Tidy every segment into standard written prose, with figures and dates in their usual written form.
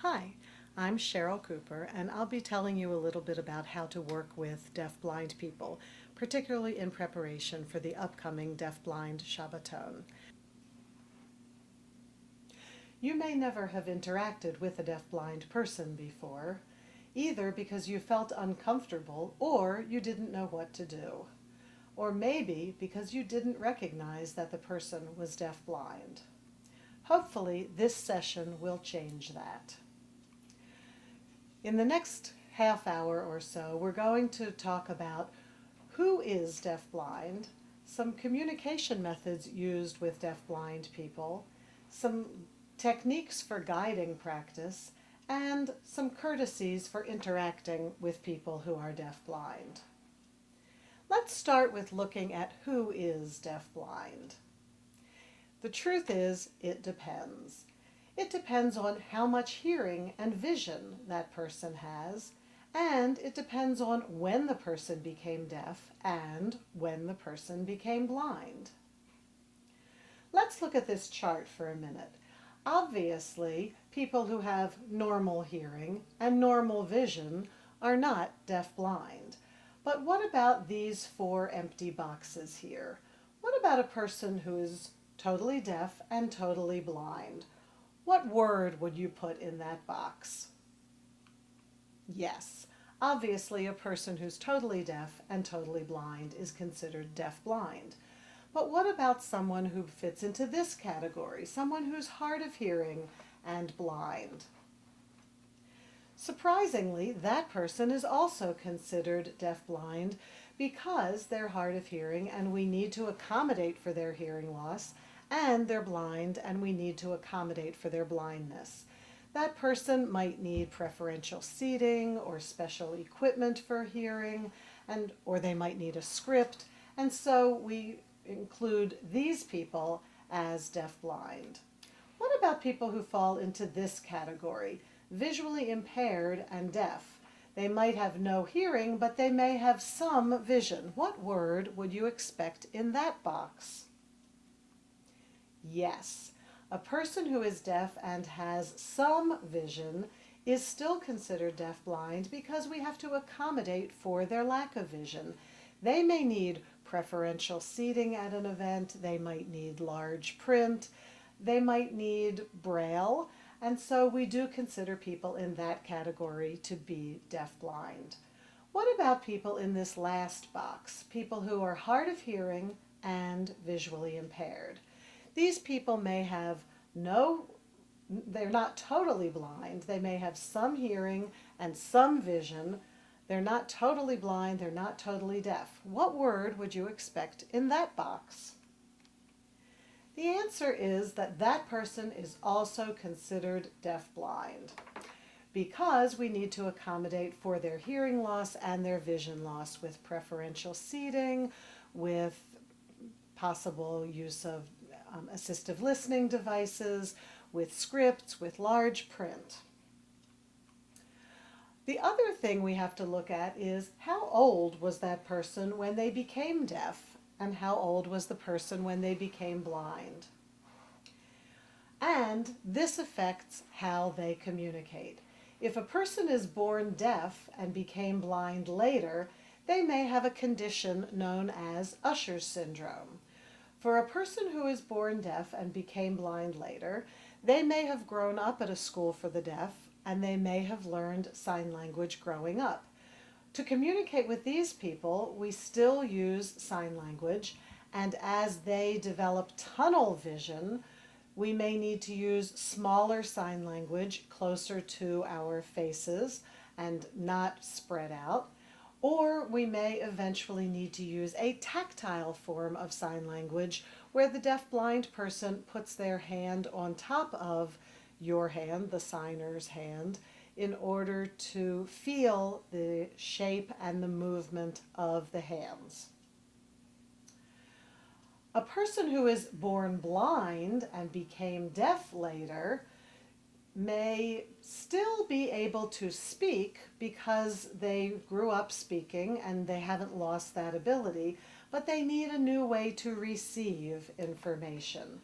Hi, I'm Cheryl Cooper, and I'll be telling you a little bit about how to work with deaf-blind people, particularly in preparation for the upcoming Deaf-Blind Shabbaton. You may never have interacted with a deaf-blind person before, either because you felt uncomfortable or you didn't know what to do, or maybe because you didn't recognize that the person was deaf-blind. Hopefully, this session will change that. In the next half hour or so, we're going to talk about who is deafblind, some communication methods used with deafblind people, some techniques for guiding practice, and some courtesies for interacting with people who are deafblind. Let's start with looking at who is deafblind. The truth is, it depends. It depends on how much hearing and vision that person has, and it depends on when the person became deaf and when the person became blind. Let's look at this chart for a minute. Obviously, people who have normal hearing and normal vision are not deaf-blind. But what about these four empty boxes here? What about a person who is totally deaf and totally blind? What word would you put in that box? Yes, obviously a person who's totally deaf and totally blind is considered deaf-blind. But what about someone who fits into this category, someone who's hard of hearing and blind? Surprisingly, that person is also considered deaf-blind because they're hard of hearing and we need to accommodate for their hearing loss, and they're blind and we need to accommodate for their blindness. That person might need preferential seating or special equipment for hearing, or they might need a script, and so we include these people as deaf-blind. What about people who fall into this category? Visually impaired and deaf. They might have no hearing, but they may have some vision. What word would you expect in that box? Yes, a person who is deaf and has some vision is still considered deaf-blind because we have to accommodate for their lack of vision. They may need preferential seating at an event, they might need large print, they might need braille, and so we do consider people in that category to be deaf-blind. What about people in this last box, people who are hard of hearing and visually impaired? These people may have they're not totally blind. They may have some hearing and some vision. They're not totally blind. They're not totally deaf. What word would you expect in that box? The answer is that that person is also considered deaf-blind because we need to accommodate for their hearing loss and their vision loss with preferential seating, with possible use of assistive listening devices, with scripts, with large print. The other thing we have to look at is how old was that person when they became deaf, and how old was the person when they became blind. And this affects how they communicate. If a person is born deaf and became blind later, they may have a condition known as Usher's syndrome. For a person who is born deaf and became blind later, they may have grown up at a school for the deaf and they may have learned sign language growing up. To communicate with these people, we still use sign language, and as they develop tunnel vision, we may need to use smaller sign language closer to our faces and not spread out. Or we may eventually need to use a tactile form of sign language where the deaf-blind person puts their hand on top of your hand, the signer's hand, in order to feel the shape and the movement of the hands. A person who is born blind and became deaf later may still be able to speak because they grew up speaking and they haven't lost that ability, but they need a new way to receive information.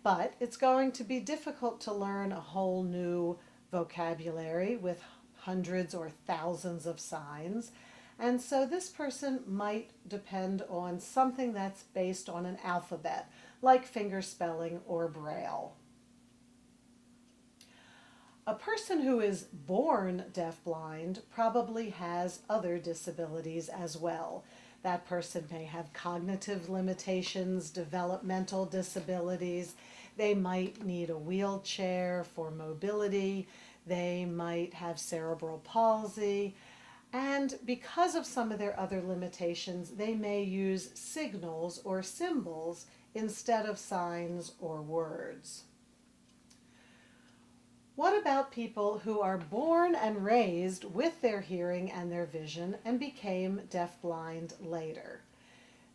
But it's going to be difficult to learn a whole new vocabulary with hundreds or thousands of signs. And so this person might depend on something that's based on an alphabet, like fingerspelling or Braille. A person who is born deafblind probably has other disabilities as well. That person may have cognitive limitations, developmental disabilities. They might need a wheelchair for mobility. They might have cerebral palsy. And because of some of their other limitations, they may use signals or symbols instead of signs or words. What about people who are born and raised with their hearing and their vision and became deafblind later?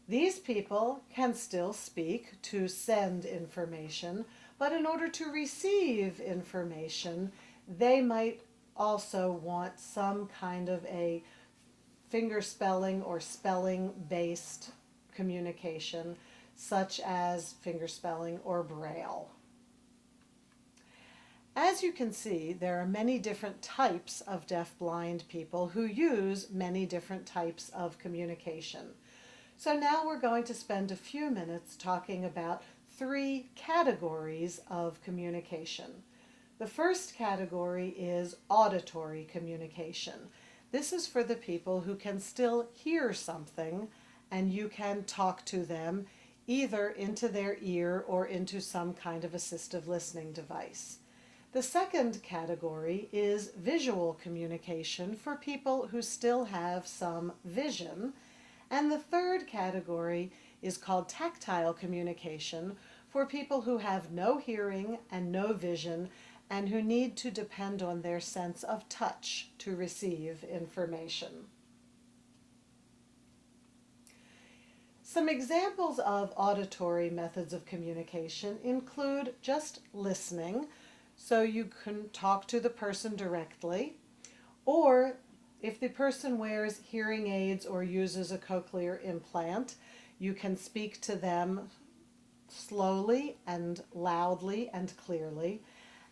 These people can still speak to send information, but in order to receive information, they might also want some kind of a fingerspelling or spelling-based communication, such as fingerspelling or Braille. As you can see, there are many different types of deafblind people who use many different types of communication. So now we're going to spend a few minutes talking about 3 categories of communication. The first category is auditory communication. This is for the people who can still hear something and you can talk to them either into their ear or into some kind of assistive listening device. The second category is visual communication for people who still have some vision. And the third category is called tactile communication for people who have no hearing and no vision and who need to depend on their sense of touch to receive information. Some examples of auditory methods of communication include just listening, so you can talk to the person directly, or if the person wears hearing aids or uses a cochlear implant, you can speak to them slowly and loudly and clearly.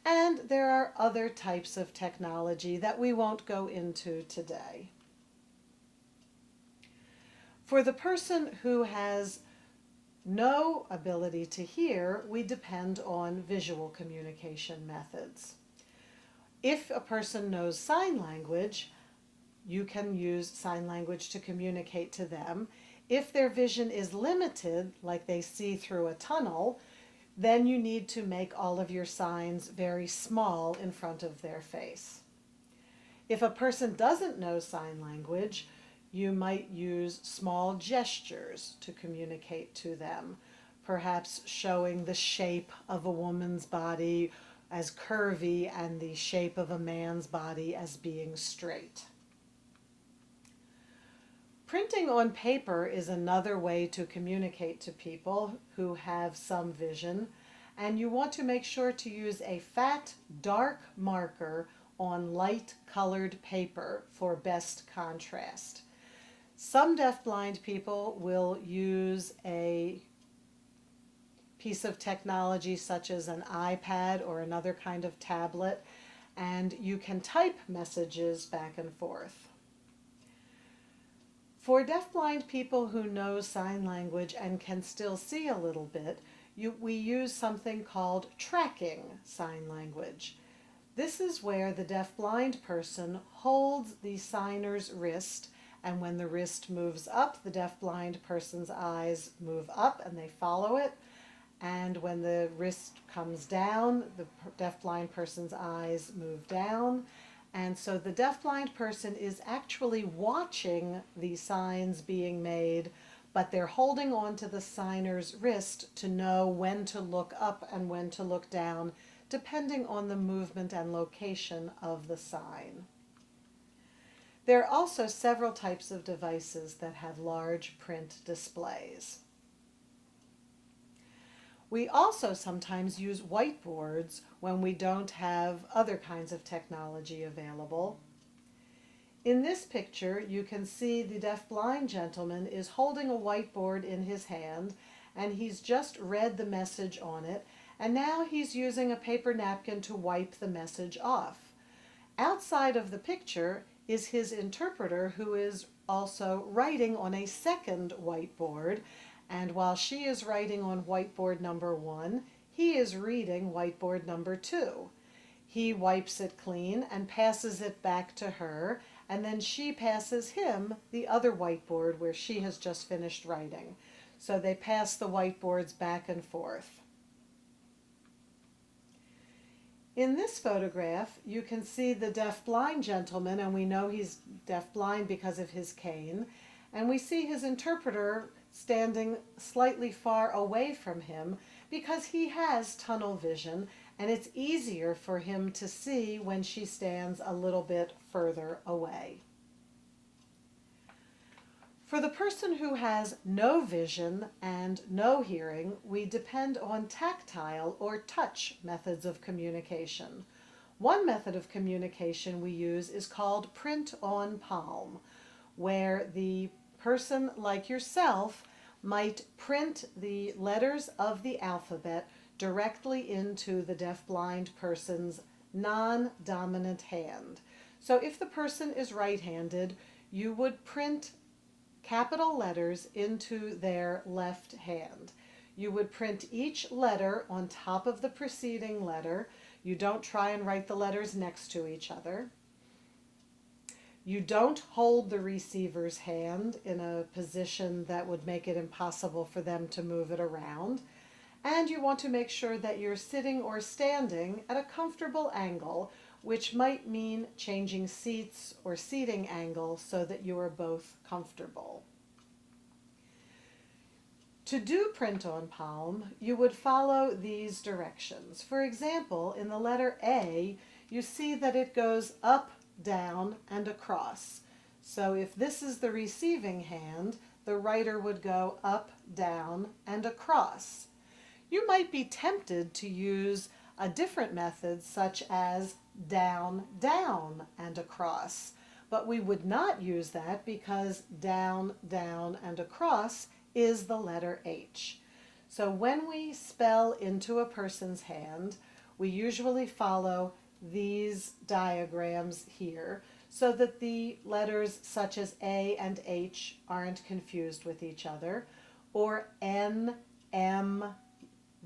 And there are other types of technology that we won't go into today. For the person who has no ability to hear, we depend on visual communication methods. If a person knows sign language, you can use sign language to communicate to them. If their vision is limited, like they see through a tunnel, then you need to make all of your signs very small in front of their face. If a person doesn't know sign language, you might use small gestures to communicate to them, perhaps showing the shape of a woman's body as curvy and the shape of a man's body as being straight. Printing on paper is another way to communicate to people who have some vision, and you want to make sure to use a fat, dark marker on light colored paper for best contrast. Some deafblind people will use a piece of technology such as an iPad or another kind of tablet, and you can type messages back and forth. For deafblind people who know sign language and can still see a little bit, we use something called tracking sign language. This is where the deafblind person holds the signer's wrist, and when the wrist moves up, the deafblind person's eyes move up and they follow it. And when the wrist comes down, the deafblind person's eyes move down. And so the deafblind person is actually watching the signs being made, but they're holding on to the signer's wrist to know when to look up and when to look down, depending on the movement and location of the sign. There are also several types of devices that have large print displays. We also sometimes use whiteboards when we don't have other kinds of technology available. In this picture, you can see the deafblind gentleman is holding a whiteboard in his hand, and he's just read the message on it, and now he's using a paper napkin to wipe the message off. Outside of the picture is his interpreter, who is also writing on a second whiteboard, and while she is writing on whiteboard number 1, he is reading whiteboard number 2. He wipes it clean and passes it back to her, and then she passes him the other whiteboard where she has just finished writing. So they pass the whiteboards back and forth. In this photograph, you can see the deaf-blind gentleman, and we know he's deaf-blind because of his cane, and we see his interpreter standing slightly far away from him because he has tunnel vision, and it's easier for him to see when she stands a little bit further away. For the person who has no vision and no hearing, we depend on tactile or touch methods of communication. One method of communication we use is called print on palm, where the person like yourself might print the letters of the alphabet directly into the deaf-blind person's non-dominant hand. So if the person is right-handed, you would print capital letters into their left hand. You would print each letter on top of the preceding letter. You don't try and write the letters next to each other. You don't hold the receiver's hand in a position that would make it impossible for them to move it around. And you want to make sure that you're sitting or standing at a comfortable angle, which might mean changing seats or seating angle so that you are both comfortable. To do print on palm, you would follow these directions. For example, in the letter A, you see that it goes up, down, and across. So if this is the receiving hand, the writer would go up, down, and across. You might be tempted to use a different method such as down, down, and across, but we would not use that because down, down, and across is the letter H. So when we spell into a person's hand, we usually follow these diagrams here so that the letters such as A and H aren't confused with each other, or N, M,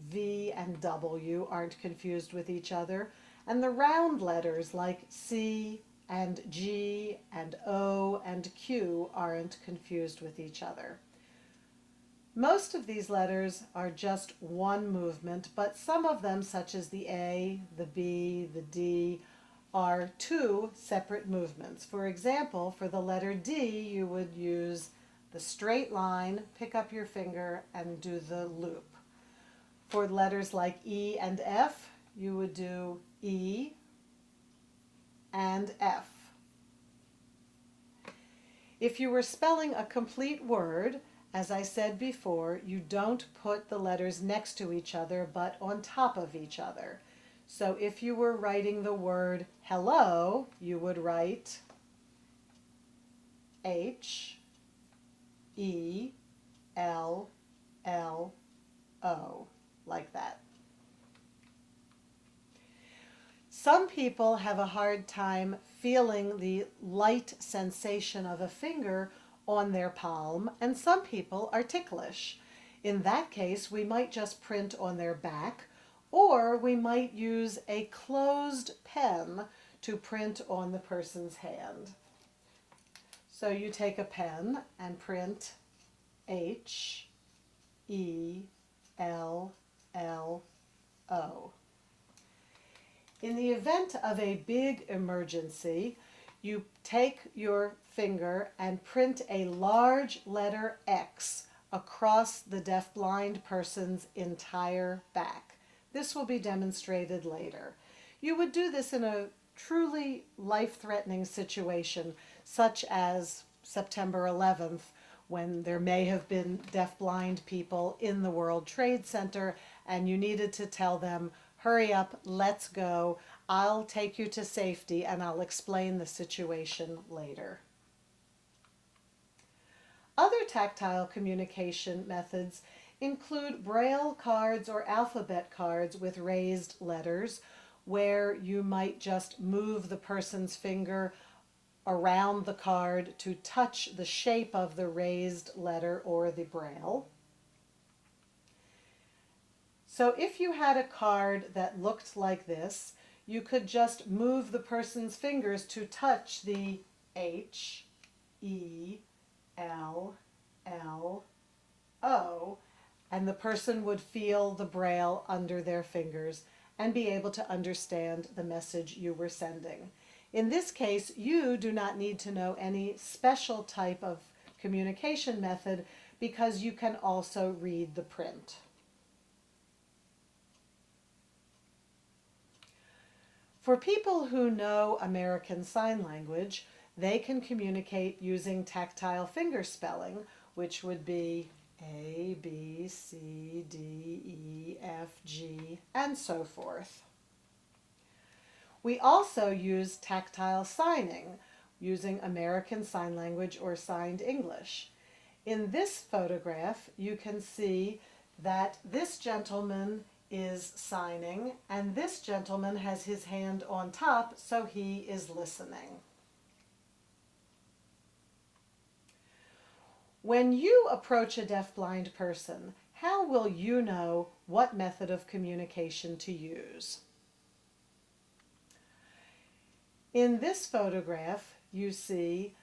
V, and W aren't confused with each other, and the round letters like C and G and O and Q aren't confused with each other. Most of these letters are just one movement, but some of them, such as the A, the B, the D, are two separate movements. For example, for the letter D, you would use the straight line, pick up your finger, and do the loop. For letters like E and F, you would do E and F. If you were spelling a complete word, as I said before, you don't put the letters next to each other, but on top of each other. So if you were writing the word hello, you would write H, E, L, L, O, like that. Some people have a hard time feeling the light sensation of a finger on their palm, and some people are ticklish. In that case, we might just print on their back, or we might use a closed pen to print on the person's hand. So you take a pen and print H, E, L, L, O. In the event of a big emergency, you take your finger and print a large letter X across the deaf-blind person's entire back. This will be demonstrated later. You would do this in a truly life-threatening situation, such as September 11th, when there may have been deaf-blind people in the World Trade Center and you needed to tell them, hurry up, let's go, I'll take you to safety, and I'll explain the situation later. Other tactile communication methods include Braille cards or alphabet cards with raised letters, where you might just move the person's finger around the card to touch the shape of the raised letter or the braille. So if you had a card that looked like this, you could just move the person's fingers to touch the H, E, L, L, O, and the person would feel the braille under their fingers and be able to understand the message you were sending. In this case, you do not need to know any special type of communication method because you can also read the print. For people who know American Sign Language, they can communicate using tactile finger spelling, which would be A, B, C, D, E, F, G, and so forth. We also use tactile signing using American Sign Language or Signed English. In this photograph, you can see that this gentleman is signing and this gentleman has his hand on top, so he is listening. When you approach a deafblind person, how will you know what method of communication to use? In this photograph, you see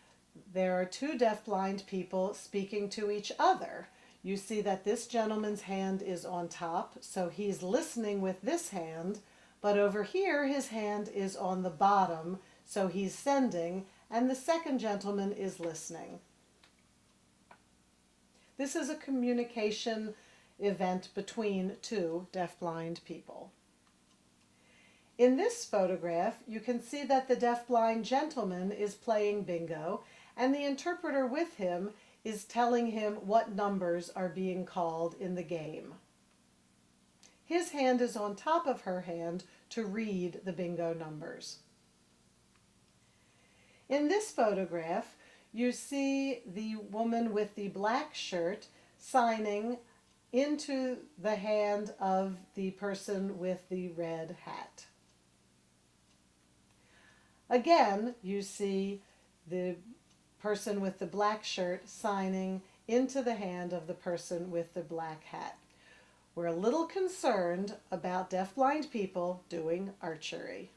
there are two deafblind people speaking to each other. You see that this gentleman's hand is on top, so he's listening with this hand, but over here his hand is on the bottom, so he's sending, and the second gentleman is listening. This is a communication event between two deafblind people. In this photograph, you can see that the deafblind gentleman is playing bingo, and the interpreter with him is telling him what numbers are being called in the game. His hand is on top of her hand to read the bingo numbers. In this photograph, you see the woman with the black shirt signing into the hand of the person with the red hat. Again, you see the person with the black shirt signing into the hand of the person with the black hat. We're a little concerned about deafblind people doing archery.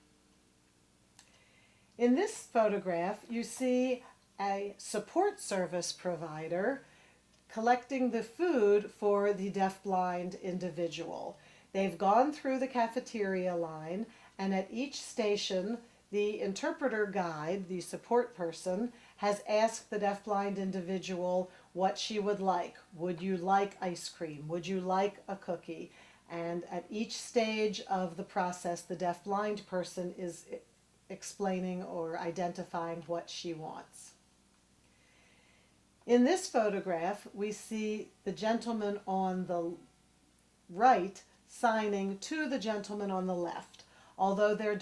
In this photograph, you see a support service provider collecting the food for the deafblind individual. They've gone through the cafeteria line, and at each station, the interpreter guide, the support person, has asked the deafblind individual what she would like. Would you like ice cream? Would you like a cookie? And at each stage of the process, the deafblind person is explaining or identifying what she wants. In this photograph, we see the gentleman on the right signing to the gentleman on the left. Although they're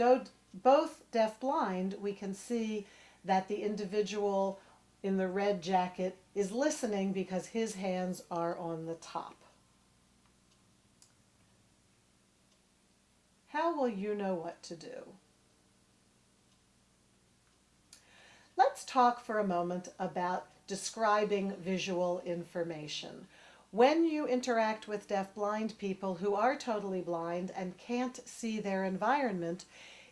both deafblind, we can see that the individual in the red jacket is listening because his hands are on the top. How will you know what to do? Let's talk for a moment about describing visual information. When you interact with deafblind people who are totally blind and can't see their environment,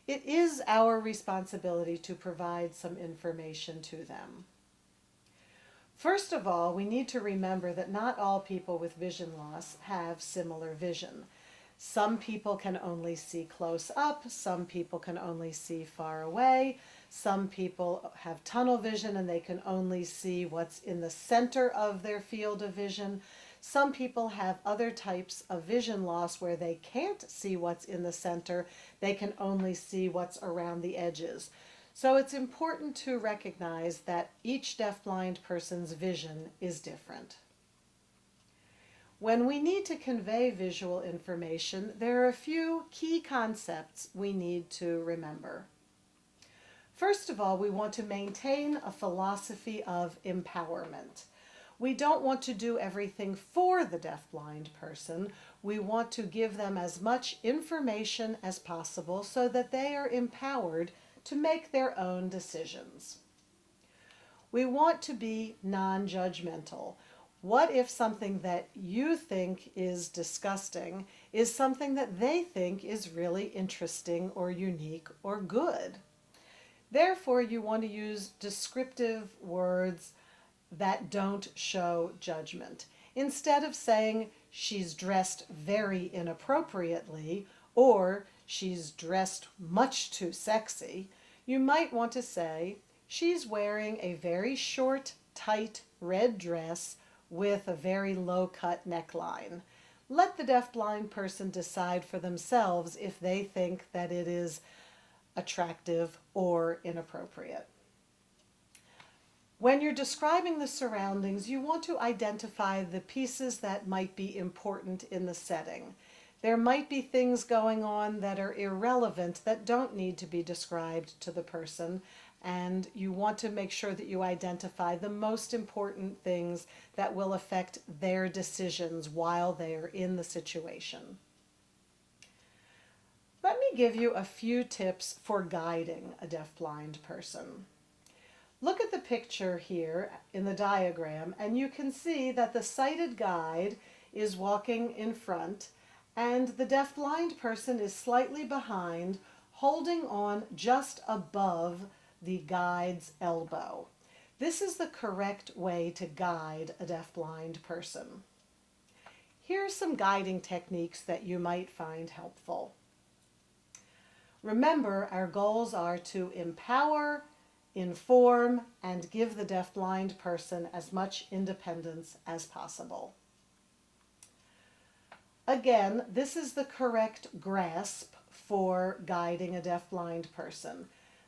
it is our responsibility to provide some information to them. First of all, we need to remember that not all people with vision loss have similar vision. Some people can only see close up, some people can only see far away, some people have tunnel vision and they can only see what's in the center of their field of vision. Some people have other types of vision loss where they can't see what's in the center, they can only see what's around the edges. So it's important to recognize that each deafblind person's vision is different. When we need to convey visual information, there are a few key concepts we need to remember. First of all, we want to maintain a philosophy of empowerment. We don't want to do everything for the deafblind person. We want to give them as much information as possible so that they are empowered to make their own decisions. We want to be non-judgmental. What if something that you think is disgusting is something that they think is really interesting or unique or good? Therefore, you want to use descriptive words that don't show judgment. Instead of saying she's dressed very inappropriately or she's dressed much too sexy, you might want to say she's wearing a very short, tight red dress with a very low-cut neckline. Let the deafblind person decide for themselves if they think that it is attractive or inappropriate. When you're describing the surroundings, you want to identify the pieces that might be important in the setting. There might be things going on that are irrelevant that don't need to be described to the person, and you want to make sure that you identify the most important things that will affect their decisions while they are in the situation. Let me give you a few tips for guiding a deafblind person. Look at the picture here in the diagram, and you can see that the sighted guide is walking in front and the deafblind person is slightly behind, holding on just above the guide's elbow. This is the correct way to guide a deafblind person. Here are some guiding techniques that you might find helpful. Remember, our goals are to empower, inform, and give the deafblind person as much independence as possible. Again, this is the correct grasp for guiding a deafblind person.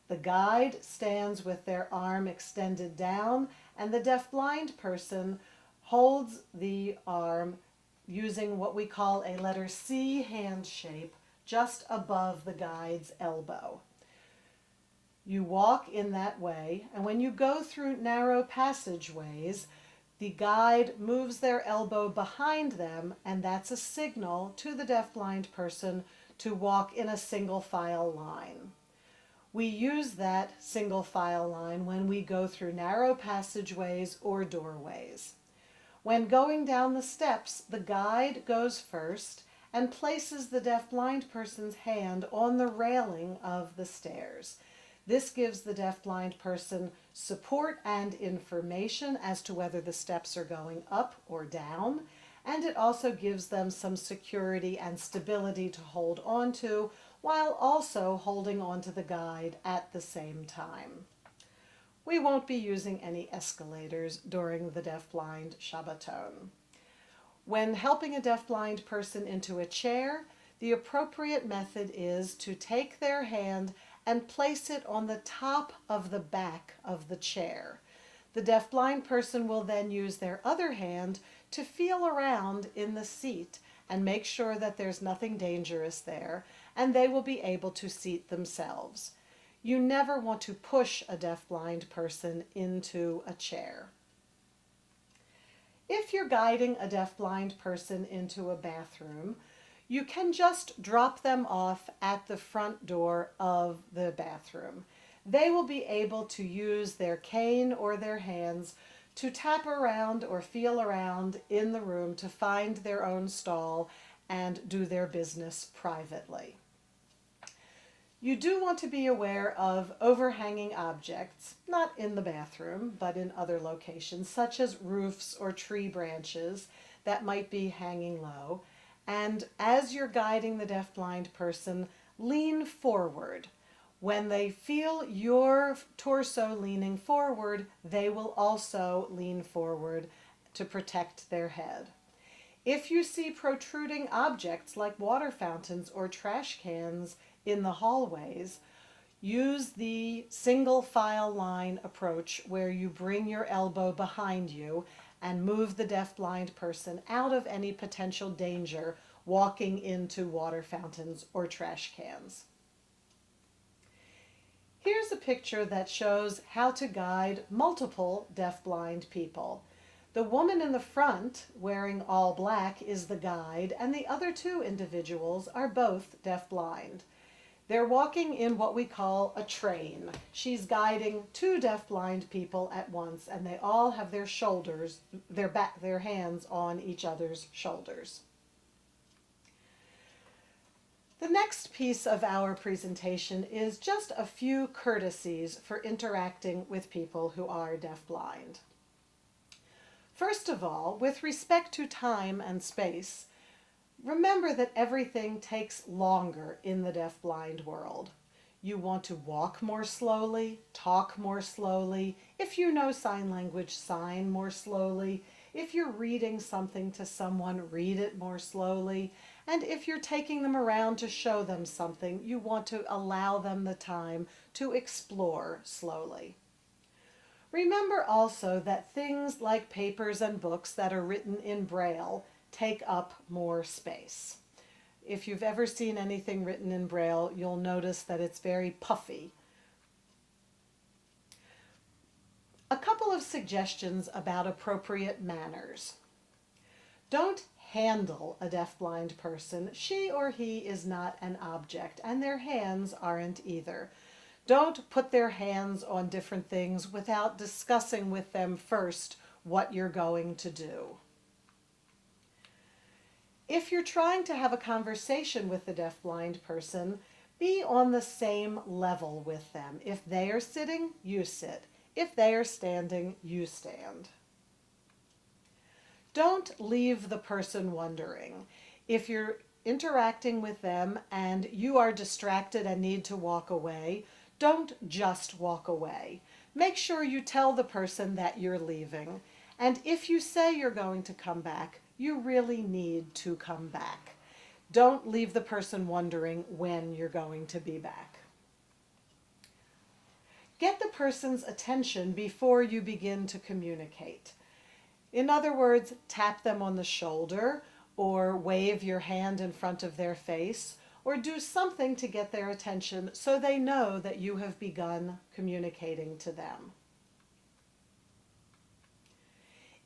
The guide stands with their arm extended down, and the deafblind person holds the arm using what we call a letter C hand shape just above the guide's elbow. You walk in that way, and when you go through narrow passageways, the guide moves their elbow behind them, and that's a signal to the deafblind person to walk in a single file line. We use that single file line when we go through narrow passageways or doorways. When going down the steps, the guide goes first and places the deafblind person's hand on the railing of the stairs. This gives the deafblind person support and information as to whether the steps are going up or down, and it also gives them some security and stability to hold on to while also holding on to the guide at the same time. We won't be using any escalators during the deafblind Shabbaton. When helping a deafblind person into a chair, the appropriate method is to take their hand and place it on the top of the back of the chair. The deafblind person will then use their other hand to feel around in the seat and make sure that there's nothing dangerous there, and they will be able to seat themselves. You never want to push a deafblind person into a chair. If you're guiding a deafblind person into a bathroom, you can just drop them off at the front door of the bathroom. They will be able to use their cane or their hands to tap around or feel around in the room to find their own stall and do their business privately. You do want to be aware of overhanging objects, not in the bathroom, but in other locations, such as roofs or tree branches that might be hanging low. And as you're guiding the deafblind person, lean forward. When they feel your torso leaning forward, they will also lean forward to protect their head. If you see protruding objects like water fountains or trash cans in the hallways, use the single file line approach where you bring your elbow behind you and move the deafblind person out of any potential danger walking into water fountains or trash cans. Here's a picture that shows how to guide multiple deafblind people. The woman in the front, wearing all black, is the guide, and the other two individuals are both deafblind. They're walking in what we call a train. She's guiding two deafblind people at once, and they all have their shoulders, their hands on each other's shoulders. The next piece of our presentation is just a few courtesies for interacting with people who are deafblind. First of all, with respect to time and space, remember that everything takes longer in the deafblind world. You want to walk more slowly, talk more slowly. If you know sign language, sign more slowly. If you're reading something to someone, read it more slowly. And if you're taking them around to show them something, you want to allow them the time to explore slowly. Remember also that things like papers and books that are written in Braille take up more space. If you've ever seen anything written in Braille, you'll notice that it's very puffy. A couple of suggestions about appropriate manners. Don't handle a deafblind person. She or he is not an object, and their hands aren't either. Don't put their hands on different things without discussing with them first what you're going to do. If you're trying to have a conversation with the deafblind person, be on the same level with them. If they are sitting, you sit. If they are standing, you stand. Don't leave the person wondering. If you're interacting with them and you are distracted and need to walk away, don't just walk away. Make sure you tell the person that you're leaving. And if you say you're going to come back, you really need to come back. Don't leave the person wondering when you're going to be back. Get the person's attention before you begin to communicate. In other words, tap them on the shoulder or wave your hand in front of their face or do something to get their attention so they know that you have begun communicating to them.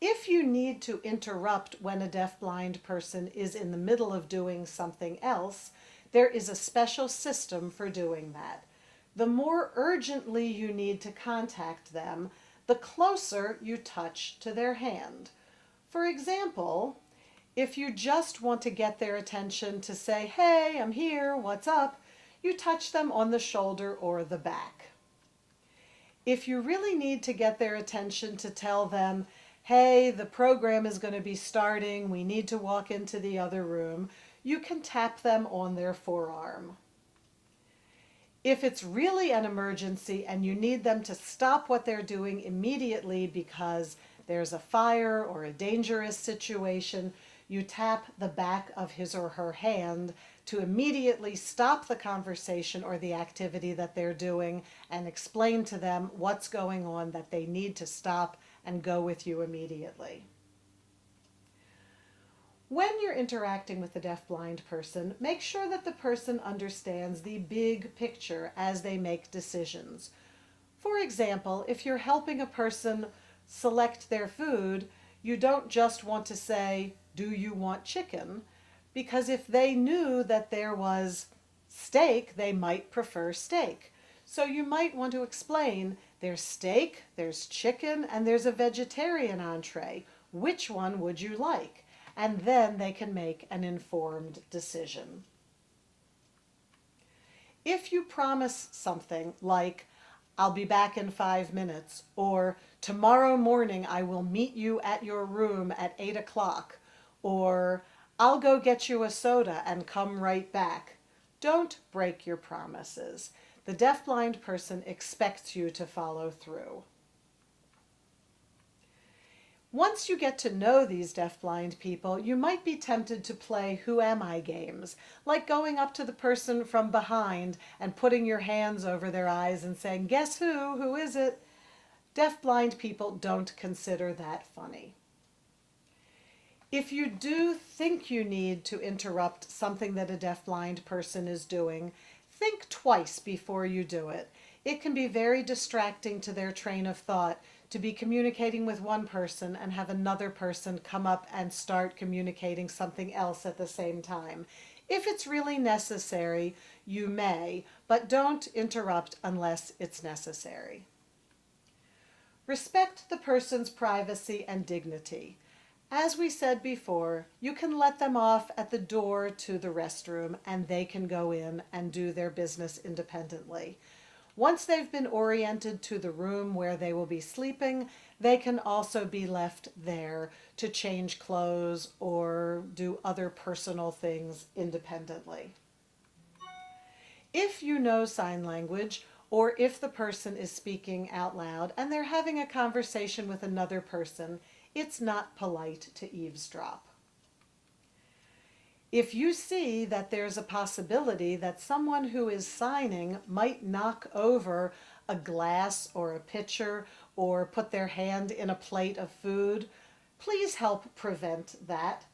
If you need to interrupt when a deafblind person is in the middle of doing something else, there is a special system for doing that. The more urgently you need to contact them, the closer you touch to their hand. For example, if you just want to get their attention to say, "Hey, I'm here, what's up?" you touch them on the shoulder or the back. If you really need to get their attention to tell them, "Hey, the program is going to be starting, we need to walk into the other room," you can tap them on their forearm. If it's really an emergency and you need them to stop what they're doing immediately because there's a fire or a dangerous situation, you tap the back of his or her hand to immediately stop the conversation or the activity that they're doing and explain to them what's going on, that they need to stop and go with you immediately. When you're interacting with a deafblind person, make sure that the person understands the big picture as they make decisions. For example, if you're helping a person select their food, you don't just want to say, "Do you want chicken?" Because if they knew that there was steak, they might prefer steak. So you might want to explain, there's steak, there's chicken, and there's a vegetarian entree. Which one would you like? And then they can make an informed decision. If you promise something like, "I'll be back in 5 minutes," or "Tomorrow morning I will meet you at your room at 8 o'clock," or "I'll go get you a soda and come right back," don't break your promises. The deafblind person expects you to follow through. Once you get to know these deafblind people, you might be tempted to play "Who am I" games, like going up to the person from behind and putting your hands over their eyes and saying, "Guess who? Who is it?" Deafblind people don't consider that funny. If you do think you need to interrupt something that a deafblind person is doing, think twice before you do it. It can be very distracting to their train of thought to be communicating with one person and have another person come up and start communicating something else at the same time. If it's really necessary, you may, but don't interrupt unless it's necessary. Respect the person's privacy and dignity. As we said before, you can let them off at the door to the restroom and they can go in and do their business independently. Once they've been oriented to the room where they will be sleeping, they can also be left there to change clothes or do other personal things independently. If you know sign language, or if the person is speaking out loud and they're having a conversation with another person, it's not polite to eavesdrop. If you see that there's a possibility that someone who is signing might knock over a glass or a pitcher or put their hand in a plate of food, please help prevent that.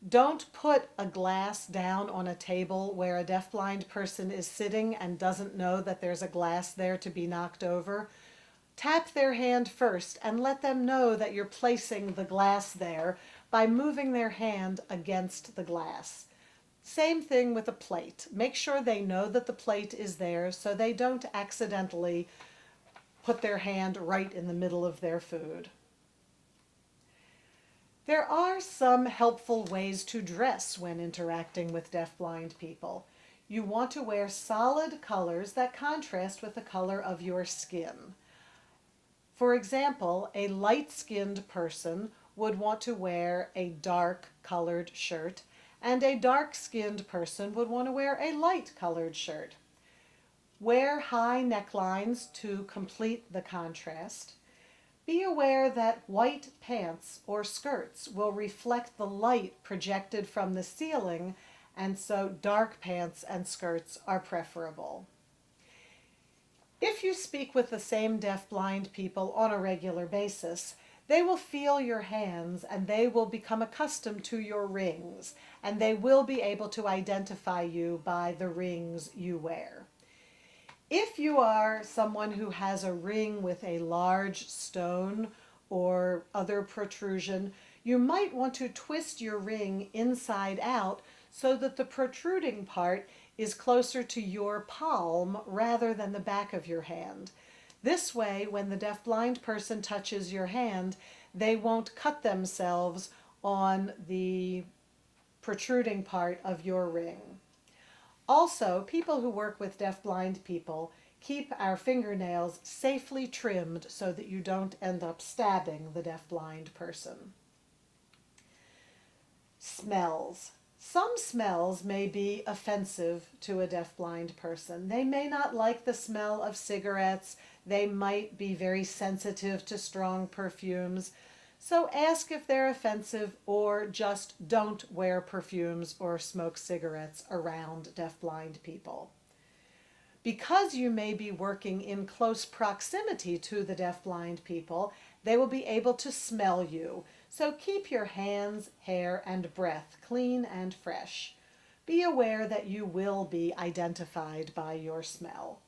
Don't put a glass down on a table where a deafblind person is sitting and doesn't know that there's a glass there to be knocked over. Tap their hand first and let them know that you're placing the glass there by moving their hand against the glass. Same thing with a plate. Make sure they know that the plate is there so they don't accidentally put their hand right in the middle of their food. There are some helpful ways to dress when interacting with deafblind people. You want to wear solid colors that contrast with the color of your skin. For example, a light-skinned person would want to wear a dark-colored shirt, and a dark-skinned person would want to wear a light-colored shirt. Wear high necklines to complete the contrast. Be aware that white pants or skirts will reflect the light projected from the ceiling, and so dark pants and skirts are preferable. If you speak with the same deafblind people on a regular basis, they will feel your hands and they will become accustomed to your rings, and they will be able to identify you by the rings you wear. If you are someone who has a ring with a large stone or other protrusion, you might want to twist your ring inside out so that the protruding part is closer to your palm rather than the back of your hand. This way, when the deafblind person touches your hand, they won't cut themselves on the protruding part of your ring. Also, people who work with deafblind people keep our fingernails safely trimmed so that you don't end up stabbing the deafblind person. Smells. Some smells may be offensive to a deafblind person. They may not like the smell of cigarettes. They might be very sensitive to strong perfumes. So ask if they're offensive, or just don't wear perfumes or smoke cigarettes around deafblind people. Because you may be working in close proximity to the deafblind people, they will be able to smell you. So keep your hands, hair, and breath clean and fresh. Be aware that you will be identified by your smell.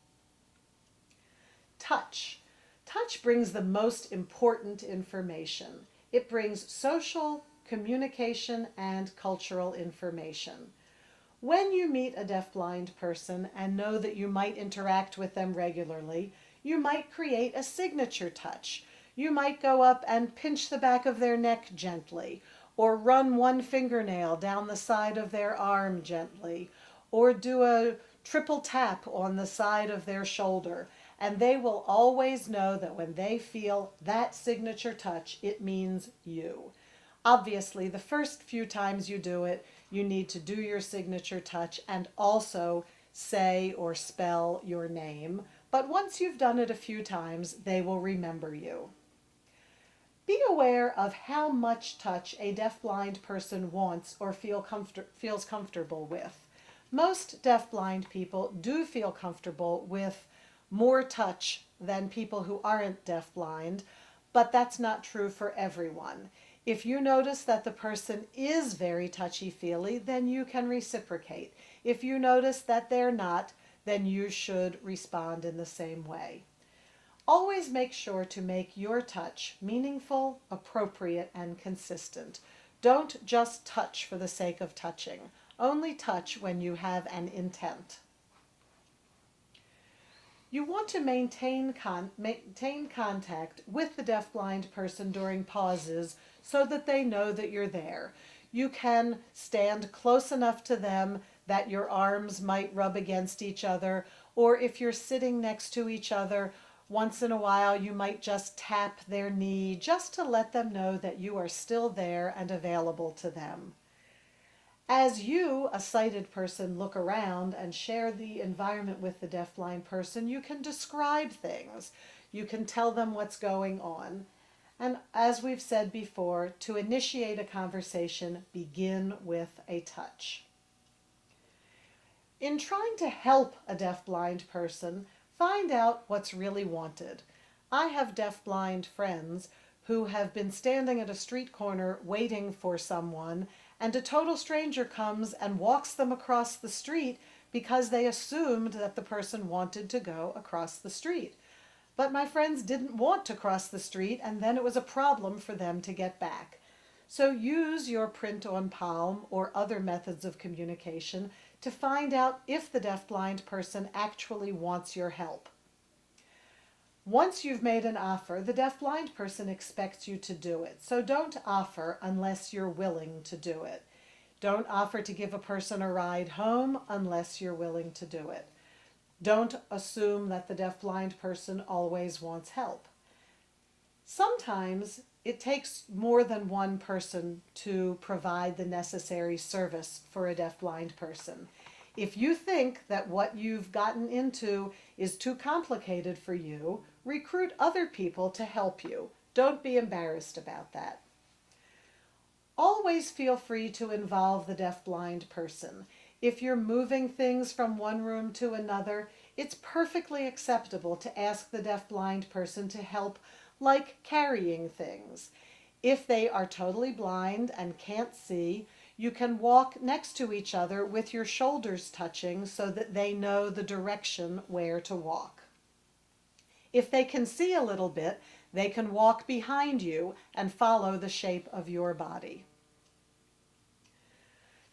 Touch. Touch brings the most important information. It brings social, communication, and cultural information. When you meet a deafblind person and know that you might interact with them regularly, you might create a signature touch. You might go up and pinch the back of their neck gently, or run one fingernail down the side of their arm gently, or do a triple tap on the side of their shoulder. And they will always know that when they feel that signature touch, it means you. Obviously, the first few times you do it, you need to do your signature touch and also say or spell your name. But once you've done it a few times, they will remember you. Be aware of how much touch a deafblind person wants or feels comfortable with. Most deafblind people do feel comfortable with more touch than people who aren't deafblind, but that's not true for everyone. If you notice that the person is very touchy-feely, then you can reciprocate. If you notice that they're not, then you should respond in the same way. Always make sure to make your touch meaningful, appropriate, and consistent. Don't just touch for the sake of touching. Only touch when you have an intent. You want to maintain contact with the deafblind person during pauses so that they know that you're there. You can stand close enough to them that your arms might rub against each other, or if you're sitting next to each other, once in a while you might just tap their knee just to let them know that you are still there and available to them. As you, a sighted person, look around and share the environment with the deafblind person, you can describe things. You can tell them what's going on. And as we've said before, to initiate a conversation, begin with a touch. In trying to help a deafblind person, find out what's really wanted. I have deafblind friends who have been standing at a street corner waiting for someone, and a total stranger comes and walks them across the street because they assumed that the person wanted to go across the street. But my friends didn't want to cross the street, and then it was a problem for them to get back. So use your print on palm or other methods of communication to find out if the deafblind person actually wants your help. Once you've made an offer, the deafblind person expects you to do it. So don't offer unless you're willing to do it. Don't offer to give a person a ride home unless you're willing to do it. Don't assume that the deafblind person always wants help. Sometimes it takes more than one person to provide the necessary service for a deafblind person. If you think that what you've gotten into is too complicated for you, recruit other people to help you. Don't be embarrassed about that. Always feel free to involve the deafblind person. If you're moving things from one room to another, it's perfectly acceptable to ask the deafblind person to help, like carrying things. If they are totally blind and can't see, you can walk next to each other with your shoulders touching so that they know the direction where to walk. If they can see a little bit, they can walk behind you and follow the shape of your body.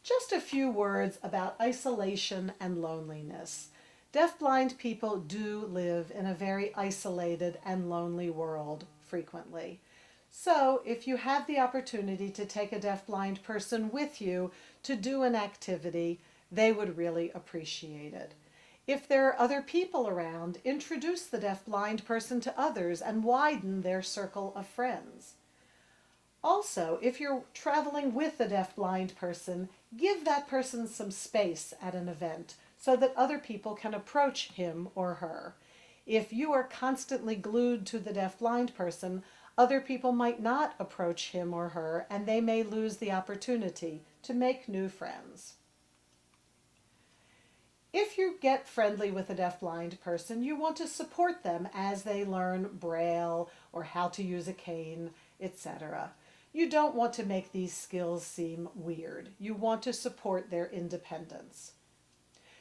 Just a few words about isolation and loneliness. Deafblind people do live in a very isolated and lonely world frequently. So if you have the opportunity to take a deafblind person with you to do an activity, they would really appreciate it. If there are other people around, introduce the deafblind person to others and widen their circle of friends. Also, if you're traveling with a deafblind person, give that person some space at an event so that other people can approach him or her. If you are constantly glued to the deafblind person, other people might not approach him or her, and they may lose the opportunity to make new friends. If you get friendly with a deafblind person, you want to support them as they learn Braille or how to use a cane, etc. You don't want to make these skills seem weird. You want to support their independence.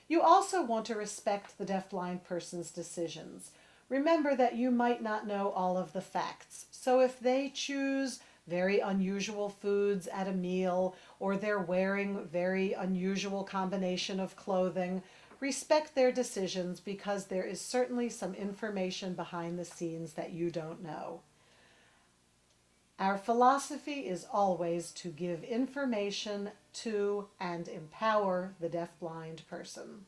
You also want to respect the deafblind person's decisions. Remember that you might not know all of the facts, so if they choose very unusual foods at a meal or they're wearing very unusual combination of clothing, respect their decisions because there is certainly some information behind the scenes that you don't know. Our philosophy is always to give information to and empower the deafblind person.